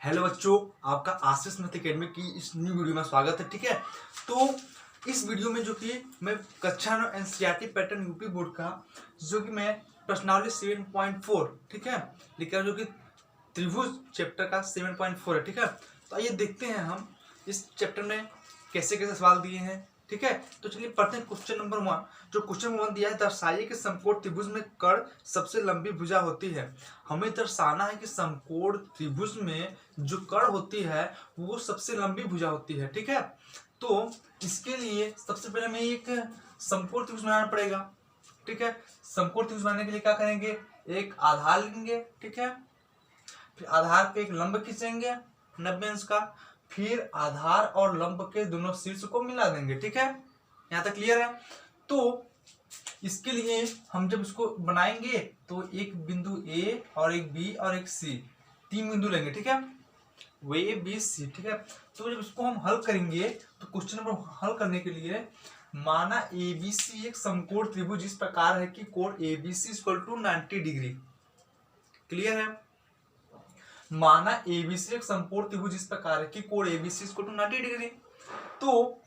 Hello बच्चों, आपका आशीष math academy की इस न्यू वीडियो में स्वागत है। ठीक है, तो इस वीडियो में जो कि मैं कक्षा 9 एनसीईआरटी पैटर्न यूपी बोर्ड का जो कि मैं प्रश्नावली 7.4 ठीक है लिखा, जो कि त्रिभुज चैप्टर का 7.4 है। ठीक है, तो आइए देखते हैं हम इस चैप्टर में कैसे कैसे सवाल दिए हैं। ठीक है, तो चलिए पढ़ते हैं क्वेश्चन नंबर 1। जो क्वेश्चन नंबर 1 दिया है, दर्शाइए कि समकोण त्रिभुज में कर्ण सबसे लंबी भुजा होती है। हमें दर्शाना है कि समकोण त्रिभुज में जो कर्ण होती है वो सबसे लंबी भुजा होती है। ठीक है, तो इसके लिए सबसे पहले हमें एक समकोण त्रिभुज बनाना पड़ेगा। ठीक है, समकोण त्रिभुज बनाने के लिए क्या करेंगे, एक आधार लेंगे। ठीक है, फिर आधार पे एक लंब खींचेंगे 90 अंश का, फिर आधार और लंब के दोनों शीर्ष को मिला देंगे। ठीक है, यहाँ तक क्लियर है। तो इसके लिए हम जब इसको बनाएंगे तो एक बिंदु ए और एक बी और एक सी, तीन बिंदु लेंगे। ठीक है, वो ए बी सी। ठीक है, तो जब इसको हम हल करेंगे तो क्वेश्चन नंबर हल करने के लिए माना ए बी सी एक समकोण त्रिभुज इस प्रकार है कि कोण A B C equal to 90 degree. Clear है, माना एबीसी एक समकोण त्रिभुज इस प्रकार है कि कोण एबीसी इक्वल टू 90 डिग्री। तो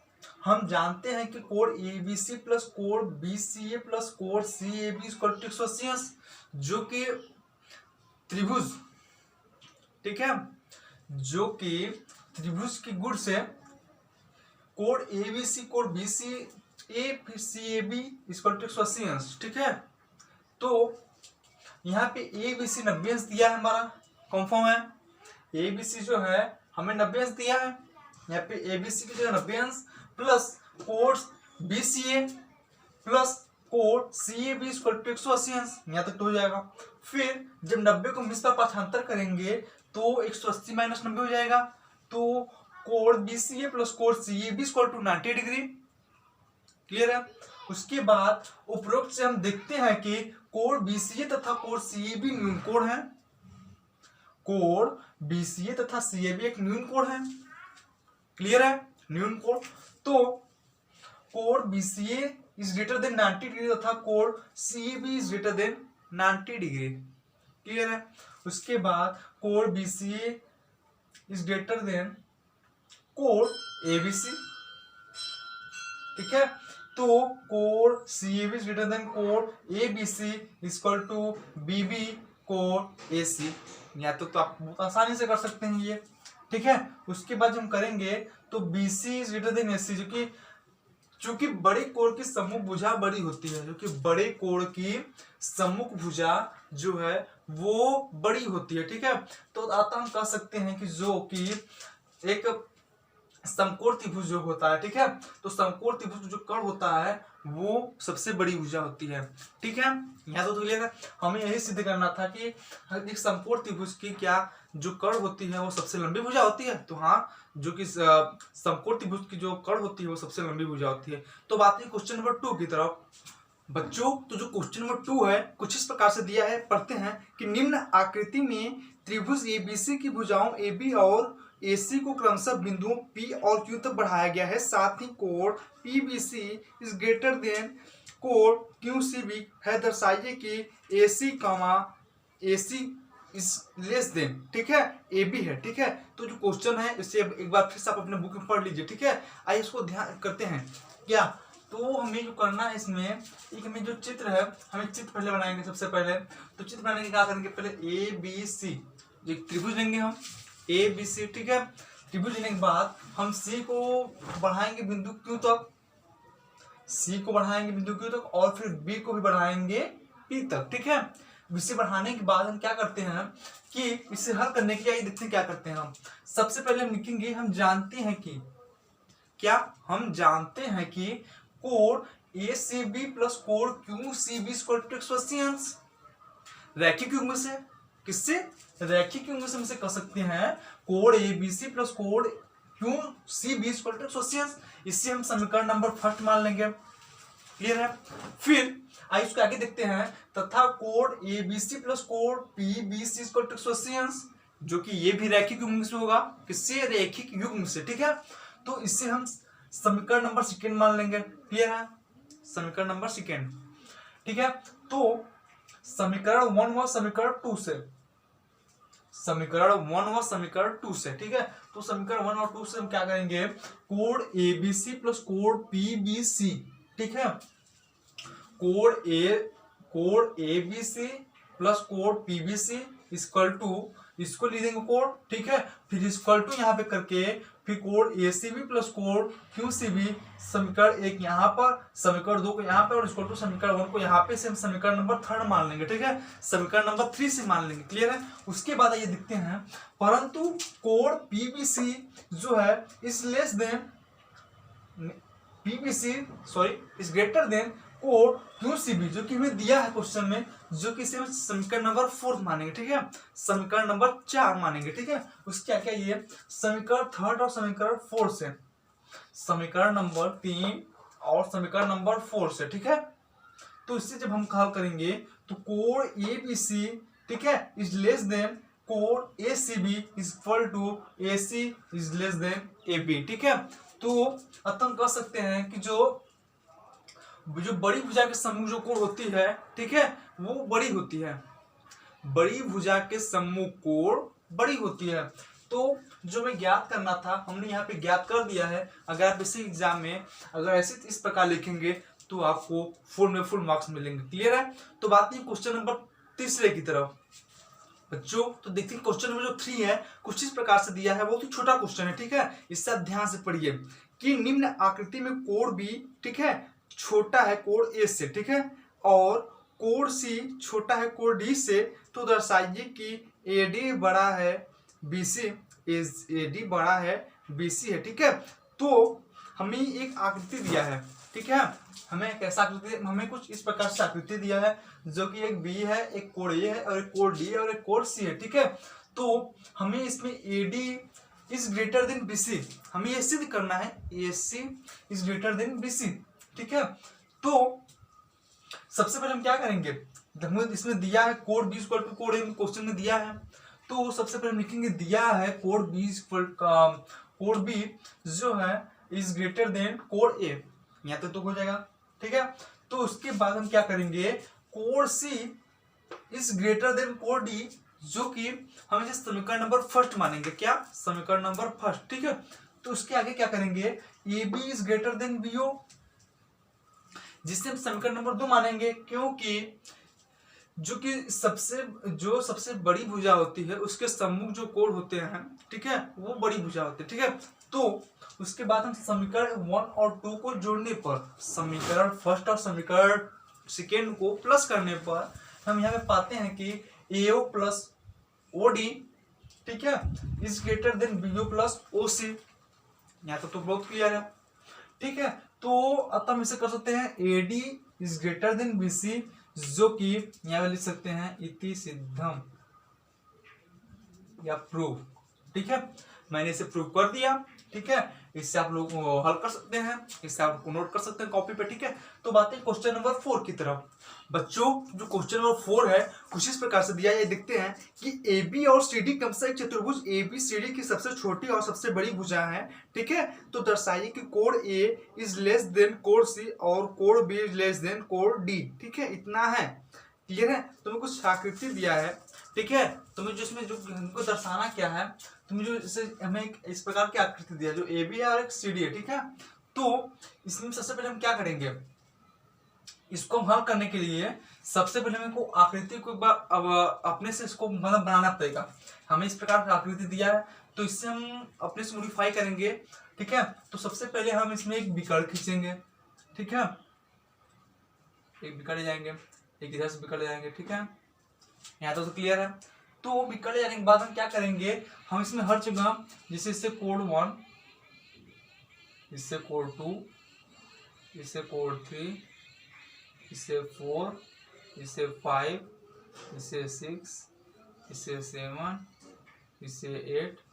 हम जानते हैं कि कोण एबीसी प्लस कोण बीसीए प्लस कोण सीएबी इक्वल टू 180 अंश, जो कि त्रिभुज, ठीक है, जो कि त्रिभुज की गुण से कोण एबीसी कोण बीसीए फिर सीएबी इक्वल टू 180 अंश। ठीक है, तो यहाँ पे एबीसी 90 अंश दिया है, हमारा कंफर्म है। एबीसी जो है हमें 90 अंश दिया है, यहाँ पे एबीसी की जगह 90 अंश प्लस कोण बीसीए प्लस कोण सीएबी इक्वल टू 180 अंश, यहाँ तक तो हो जाएगा। फिर जब 90 को 20 पर पाठांतर करेंगे तो 180 माइनस 90 हो जाएगा, तो कोण बीसीए प्लस कोण CAB equal to 90 degree. Clear है। उसके बाद उपरोक्त से हम देखते हैं कि कोण बीसीए तथा कोण सीएबी न्यून कोण है, कोण बीसीए तथा सीएबी एक न्यून कोण है। क्लियर है, न्यून कोण। तो कोण BCA is greater then 90 degree तथा कोण CAB is greater then 90 degree. Clear है। उसके बाद कोण बीसीए इज ग्रेटर देन कोण एबीसी। ठीक है, तो कोण सीएबी इज ग्रेटर देन कोण एबीसी इक्वल टू बीबी कोण एसी। या तो आप बहुत आसानी से कर सकते हैं ये। ठीक है, उसके बाद हम करेंगे तो BC is greater then AC, जो कि चूंकि बड़े कोण की सम्मुख भुजा बड़ी होती है, जो कि बड़े कोण की सम्मुख भुजा जो है वो बड़ी होती है। ठीक है, तो आता हम कह सकते हैं कि जो कि एक समकोण त्रिभुज जो होता है, ठीक है, तो समकोण त्रिभुज जो कर्ण होता है वो सबसे बड़ी भुजा होती है। ठीक है, यहाँ तो क्लियर है। हमें यही सिद्ध करना था कि एक समकोण त्रिभुज की क्या जो कर्ण होती है वो सबसे लंबी भुजा होती है। तो हाँ, जो कि समकोण त्रिभुज की जो कर्ण होती है वो सबसे लंबी भुजा होती है। तो बात है क्वेश्चन नंबर 2 की तरफ बच्चों। तो जो क्वेश्चन नंबर 2 है कुछ इस प्रकार से दिया है, पढ़ते हैं कि निम्न आकृति में त्रिभुज एबीसी की भुजाओं एबी और एसी को क्रमशः बिंदुओं पी और क्यू तक बढ़ाया गया है। साथ ही कोण पीबीसी इज ग्रेटर देन कोण क्यूसीबी है। दर्शाइए कि AC comma AC is less than, ठीक है, एबी है। ठीक है, तो जो क्वेश्चन है इसे एक बार फिर से आप अपने बुक में पढ़ लीजिए। ठीक है, आइए इसको ध्यान करते हैं क्या। तो हमें जो करना है इसमें एक हमें जो चित्र है, हमें चित्र पहले बनाएंगे। सबसे पहले तो चित्र बनाने के क्या करेंगे, पहले ए बी सी एक त्रिभुज लेंगे हम ए बी सी। ठीक है, त्रिभुज लेने के बाद हम सी को बढ़ाएंगे बिंदु क्यू तक, सी को बढ़ाएंगे बिंदु क्यू तक और फिर बी को भी बढ़ाएंगे पी तक। ठीक है, इसे बढ़ाने के बाद हम क्या करते हैं कि इसे हल करने के लिए देखते हैं क्या करते हैं हम। सबसे पहले हम लिखेंगे, हम जानते हैं कि क्या, हम जानते हैं कि कोण ए सी बी प्लस कोण Q C B equal to 180 अंश। रैखिक युग्म से, किससे, रैखिक युग्म से हम इसे कह सकते हैं कोण ए बी सी प्लस कोण Q C B equal to 180 अंश। इससे हम समीकरण नंबर फर्स्ट मान लेंगे। क्लियर है। फिर आइए इसको आगे देखते हैं, तथा कोण ए बी सी प्लस कोण P B C equal to 180 अंश, जो कि ये भी रैखिक युग्म से होगा। किससे, रैखिक युग्म से। ठीक है, तो इससे हम समीकरण नंबर सेकेंड मान लेंगे। क्लियर है, समीकरण नंबर सेकेंड। ठीक है, तो समीकरण 1 व समीकरण 2 से समीकरण 1 व समीकरण 2 से, ठीक है। तो समीकरण 1 और 2 से हम क्या करेंगे, कोड एबीसी प्लस कोड पीबीसी, ठीक है। कोड एबीसी प्लस कोड पीबीसी इक्वल टू, इसको लिख देंगे कोड, ठीक है। फिर इक्वल टू यहाँ पे करके फिर कोड एसीबी प्लस कोड क्यूसीबी, समीकरण 1 यहाँ पर, समीकरण 2 को यहाँ पे और इक्वल टू समीकरण 1 को यहाँ पे से हम समीकरण नंबर 3 मान लेंगे, ठीक है। समीकरण नंबर 3 से मान लेंगे, क्लियर है। उसके बाद ये दिखते हैं, परंतु कोड पीबीसी जो है is less than PBC sorry is greater than code QCB, जो कि हमें दिया है क्वेश्चन में, जो कि इसे हम समीकरण नंबर 4 मानेंगे, ठीक है। समीकरण नंबर 4 मानेंगे, ठीक है। उसके क्या क्या ये समीकरण 3 और समीकरण 4 से, समीकरण नंबर 3 और समीकरण नंबर 4 से, ठीक है। तो इससे जब हम हल करेंगे तो कोड एबीसी, ठीक है, इज लेस देन कोड ACB is equal to AC is less than AB, ठीक है। तो अतः हम कह सकते हैं कि जो बड़ी भुजा के सम्मुख जो कोण होती है, ठीक है, वो बड़ी होती है। बड़ी भुजा के सम्मुख कोण बड़ी होती है। तो जो हमें ज्ञात करना था हमने यहाँ पे ज्ञात कर दिया है। अगर आप इसी एग्जाम में अगर ऐसे इस प्रकार लिखेंगे तो आपको फुल मार्क्स मिलेंगे, क्लियर है। तो बात नहीं क्वेश्चन नंबर तीसरे की तरफ बच्चों। तो देखते हैं क्वेश्चन नंबर जो 3 है कुछ इस प्रकार से दिया है, बहुत ही छोटा क्वेश्चन है, ठीक है। इससे आप ध्यान से पढ़िए कि निम्न आकृति में कोण बी, ठीक है, छोटा है कोण ए से, ठीक है, और कोण सी छोटा है कोण डी से, तो दर्शाइए कि एडी बड़ा है बीसी, एडी बड़ा है बीसी है, ठीक है। तो हमें एक आकृति दिया है, ठीक है, हमें कैसा आकृति, हमें कुछ इस प्रकार से आकृति दिया है, जो कि एक बी है, एक कोण ए है और एक कोण डी है और एक कोण सी है, ठीक है। तो हमें इसमें AD is greater than BC, हमें ये सिद्ध करना है AC is greater than BC, ठीक है। तो सबसे पहले हम क्या करेंगे, इसमें दिया है कोड बी इक्वल टू कोड ए, क्वेश्चन में दिया है, तो सबसे पहले हम लिखेंगे दिया है कोड बी इक्वल कोड बी जो है इज ग्रेटर देन कोड ए, यहाँ तक तो हो जाएगा, ठीक है। तो उसके बाद हम क्या करेंगे, कोड सी इज ग्रेटर देन कोड डी, जो कि हम इसे समीकरण नंबर फर्स्ट मानेंगे, क्या समीकरण नंबर फर्स्ट, ठीक है। तो उसके आगे क्या करेंगे, A B is greater than BO, जिससे हम समीकरण नंबर 2 मानेंगे, क्योंकि जो सबसे बड़ी भुजा होती है उसके सम्मुख जो कोण होते हैं, ठीक है, वो बड़ी भुजा होते हैं, ठीक है। तो उसके बाद हम समीकरण 1 और 2 को जोड़ने पर, समीकरण फर्स्ट और समीकरण सेकेंड को प्लस करने पर हम यहाँ पे पाते हैं कि एओ प्लस ओडी, ठीक है, is greater than BO plus OC, यहाँ तो बहुत क्लियर है, ठीक है। तो अब हम इसे कर सकते हैं AD is greater than BC, जो कि यहाँ पे लिख सकते हैं इति सिद्धम या प्रूफ, ठीक है। मैंने इसे प्रूव कर दिया, ठीक है। इससे आप लोग हल कर सकते हैं, इससे आप नोट कर सकते हैं कॉपी पे, ठीक है। तो बात है क्वेश्चन नंबर 4 की तरफ बच्चों। जो क्वेश्चन नंबर 4 है कुछ इस प्रकार से दिया है, देखते हैं कि ए बी और सी डी क्रमशः एक चतुर्भुज ए बी सी डी की सबसे छोटी और सबसे बड़ी भुजा है, ठीक है। तो दर्शाइए कि कोण ए इज लेस देन कोण सी और कोण बी इज लेस देन कोण डी, ठीक है। इतना है, क्लियर है। तुम्हें कुछ आकृति दिया है, ठीक है, तुम्हें जो इसमें जो हमको दर्शाना क्या है, तुम्हें जो इसे हमें इस प्रकार की आकृति दिया जो ए बी है और एक सी डी है, ठीक है। तो इसमें सबसे पहले हम क्या करेंगे, इसको हम हल करने के लिए सबसे पहले हमको आकृति को एक बार अब अपने से इसको मतलब बनाना पड़ेगा। हमें इस प्रकार की आकृति दिया है तो इससे हम अपने से मॉडिफाई करेंगे, ठीक है। तो सबसे पहले हम इसमें एक विकर्ण खींचेंगे, ठीक है, एक विकर्ण जाएंगे, एक इधर से विकर्ण जाएंगे, ठीक है। यहाँ तो क्लियर है। तो विकर्ण जाने के बाद हम क्या करेंगे, हम इसमें हर जगह जैसे इससे कोण 1, इससे कोण 2, इससे कोण 3, इससे 4, इससे 5, इससे 6, इससे 7, इससे 8,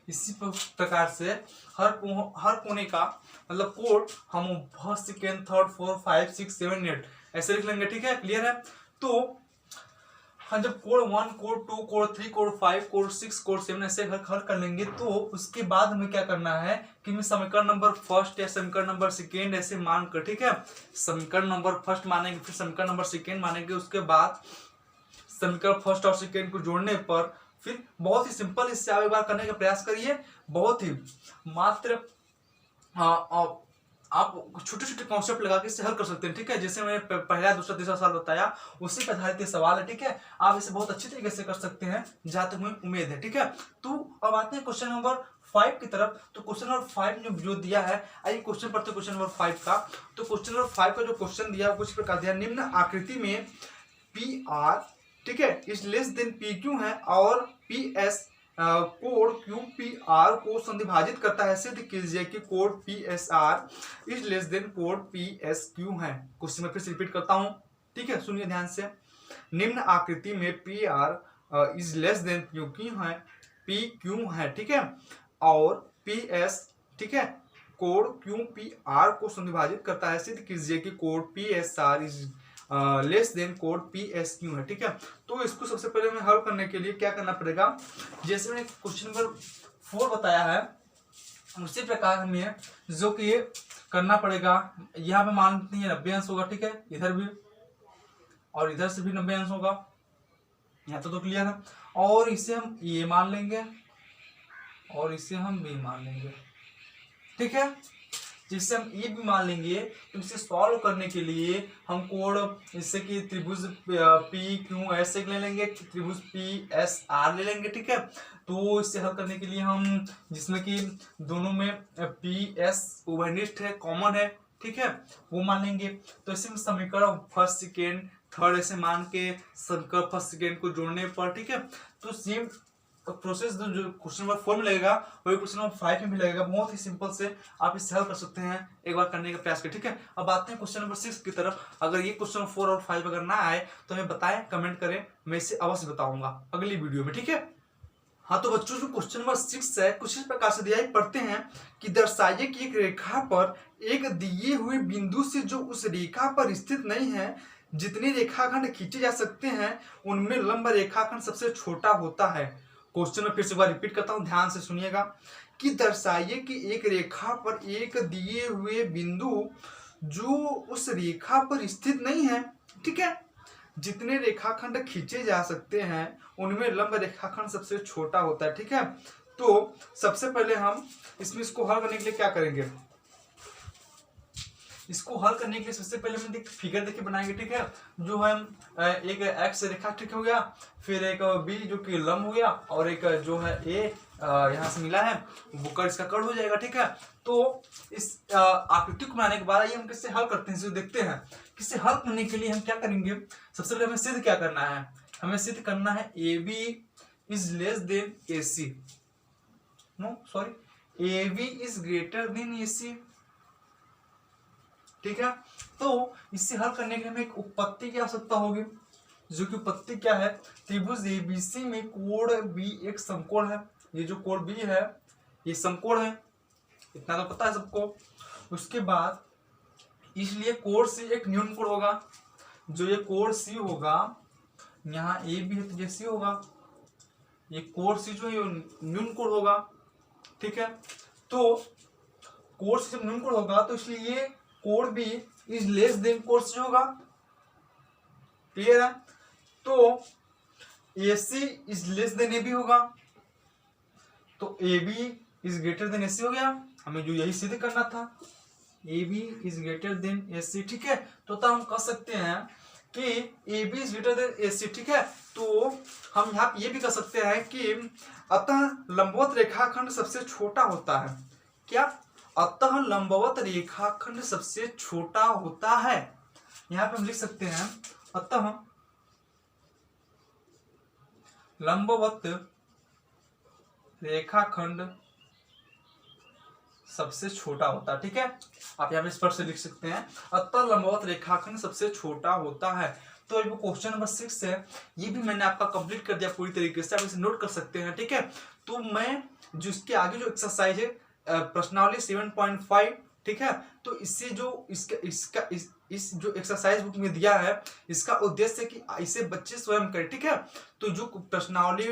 इसी प्रकार से हर कोने का मतलब कोण हम फर्स्ट सेकेंड थर्ड 4 5 6 7 8 ऐसे लिख लेंगे, ठीक है, क्लियर है। तो हम जब कोण 1 कोण 2 कोण 3 कोण 5 कोण 6 कोण 7 ऐसे हल कर लेंगे, तो उसके बाद हमें क्या करना है कि मैं समीकरण नंबर फर्स्ट या समीकरण नंबर सेकेंड ऐसे मान कर, ठीक है, समीकरण नंबर फर्स्ट मानेंगे, फिर समीकरण नंबर सेकेंड मानेंगे, उसके बाद समीकरण फर्स्ट और सेकेंड को जोड़ने पर फिर बहुत ही सिंपल, इससे आप एक बार करने का प्रयास करिए। बहुत ही मात्र आप छोटे छोटे कॉन्सेप्ट लगा के इसे हल कर सकते हैं, ठीक है। जैसे मैंने पहला दूसरा तीसरा साल बताया, उसी पे आधारित ये सवाल है, ठीक है। आप इसे बहुत अच्छी तरीके से कर सकते हैं, जहां तक मुझे उम्मीद है, ठीक है। तो अब आते हैं क्वेश्चन नंबर 5 की तरफ। तो क्वेश्चन नंबर 5 जो दिया है, आइए क्वेश्चन पढ़ते हैं क्वेश्चन नंबर 5 का। तो क्वेश्चन नंबर 5 का जो क्वेश्चन दिया है कुछ प्रकार दिया, निम्न आकृति में पी आर, ठीक है, is less then P Q है और P S code Q P R को संविभाजित करता है, सिद्ध कीजिए कि code P S R is less than code P S Q है। क्वेश्चन में फिर से रिपीट करता हूं, ठीक है, सुनिए ध्यान से। निम्न आकृति में P R is less then Q Q है, पी क्यू है, ठीक है, और पी एस, ठीक है, कोड क्यू पी आर को संविभाजित करता है, सिद्ध कीजिए कि code P S R is less than code P S Q है, ठीक है। तो इसको सबसे पहले हमें हल करने के लिए क्या करना पड़ेगा, जैसे मैंने क्वेश्चन नंबर 4 बताया है, उसी प्रकार हमें जो कि करना पड़ेगा। यहाँ पे मानते हैं 90 अंश होगा, ठीक है, इधर भी और इधर से भी 90 अंश होगा, यहाँ तो क्लियर है। और इसे हम ए मान लेंगे और इसे हम बी मान लेंगे, ठीक है। जिससे हम ए भी मान लेंगे, तो इसे सॉल्व करने के लिए हम कोड इससे कि त्रिभुज पी क्यू एस ले लेंगे, त्रिभुज पी एस आर ले लेंगे, ठीक है। तो इसे हल करने के लिए हम, जिसमें कि दोनों में पी एस उभयनिष्ठ है, कॉमन है, ठीक है, वो मान लेंगे। तो इसे हम समीकरण फर्स्ट सेकेंड थर्ड ऐसे मान के समीकरण फर्स्ट सेकेंड को जोड़ने पर, ठीक है, तो सेम प्रोसेस जो क्वेश्चन नंबर 4 में लगेगा वही क्वेश्चन नंबर 5 में भी लगेगा। बहुत ही सिंपल से आप इसे हल कर सकते हैं, एक बार करने का प्रयास करें, ठीक है। अब आते हैं क्वेश्चन नंबर 6 की तरफ। अगर ये क्वेश्चन नंबर 4 और 5 अगर ना आए तो हमें बताएं, कमेंट करें, मैं इसे अवश्य बताऊंगा अगली वीडियो में, ठीक है। हाँ, तो बच्चों जो क्वेश्चन नंबर 6 है कुछ इस प्रकार से दिया है, पढ़ते हैं कि दर्शाइए कि एक रेखा पर एक दिए हुए बिंदु से जो उस रेखा पर स्थित नहीं है, जितने रेखाखंड खींचे जा सकते हैं उनमें लंब रेखाखंड सबसे छोटा होता है। क्वेश्चन में फिर से एक बार रिपीट करता हूं, ध्यान से सुनिएगा कि दर्शाइए कि एक रेखा पर एक दिए हुए बिंदु जो उस रेखा पर स्थित नहीं है, ठीक है, जितने रेखाखंड खींचे जा सकते हैं उनमें लंब रेखाखंड सबसे छोटा होता है, ठीक है। तो सबसे पहले हम इसको हल करने के लिए क्या करेंगे, इसको हल करने के लिए सबसे पहले हम फिगर देखिए बनाएंगे, ठीक है। जो हम एक एक्स रेखा, ठीक हो गया, फिर एक बी जो कि लंब हो गया, और एक जो है ए यहाँ से मिला है वो कर इसका कड़ हो जाएगा, ठीक है। तो इस आकृति को बनाने के बाद आइए हम किससे हल करते हैं, इसे देखते हैं। किससे हल करने के लिए हम क्या करेंगे, सबसे पहले हमें सिद्ध क्या करना है, हमें सिद्ध करना है A B is less than A C, no sorry, A B is greater than A C, ठीक है। तो इससे हल करने के लिए हमें एक उपपत्ति की आवश्यकता होगी, जो कि उपपत्ति क्या है, त्रिभुज एबीसी में कोण बी एक समकोण है। ये जो कोण बी है ये समकोण है, इतना तो पता है सबको। उसके बाद इसलिए कोण सी एक न्यून कोण होगा, जो ये कोण सी होगा, यहाँ ए बी है तो ये सी होगा, ये कोण सी जो है न्यून कोण होगा, ठीक है। तो कोण सी जब न्यून कोण होगा तो इसलिए ये कोण बी इज लेस देन कोण सी होगा, क्लियर है। तो A C is less than A B होगा, तो A B is greater than A C हो गया, हमें जो यही सिद्ध करना था, A B is greater than A C, ठीक है। तो हम कह सकते हैं कि A B is greater than A C, ठीक है। तो हम यहाँ पे ये भी कह सकते हैं कि अतः लंबवत रेखाखंड सबसे छोटा होता है, क्या, अतः लंबवत रेखाखंड सबसे छोटा होता है। यहाँ पे हम लिख सकते हैं अतः लंबवत रेखाखंड सबसे छोटा होता है, ठीक है। आप यहाँ पे स्पष्ट से लिख सकते हैं अतः लंबवत रेखाखंड सबसे छोटा होता है। तो ये क्वेश्चन नंबर 6 है, ये भी मैंने आपका कंप्लीट कर दिया पूरी तरीके से, आप इसे नोट कर सकते हैं, ठीक है। तो मैं जो इसके आगे जो एक्सरसाइज है प्रश्नावली 7.5 ठीक है। तो इससे जो इस जो एक्सरसाइज बुक में दिया है, इसका उद्देश्य कि इसे बच्चे स्वयं करें, ठीक है। तो जो प्रश्नावली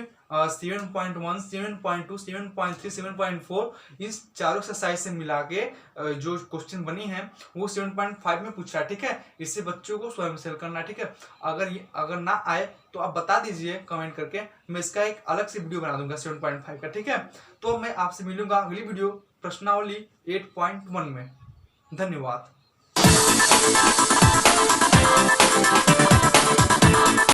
7.1, 7.2, 7.3, 7.4 इस चारों एक्सरसाइज से मिला के जो क्वेश्चन बनी है वो 7.5 में पूछा है, ठीक है। इससे बच्चों को स्वयं से करना, ठीक है। अगर ना आए तो आप बता दीजिए कमेंट करके, मैं इसका एक अलग से वीडियो बना दूंगा 7.5 का, ठीक है। तो मैं आपसे मिलूंगा अगली वीडियो प्रश्नावली 8.1 में। धन्यवाद।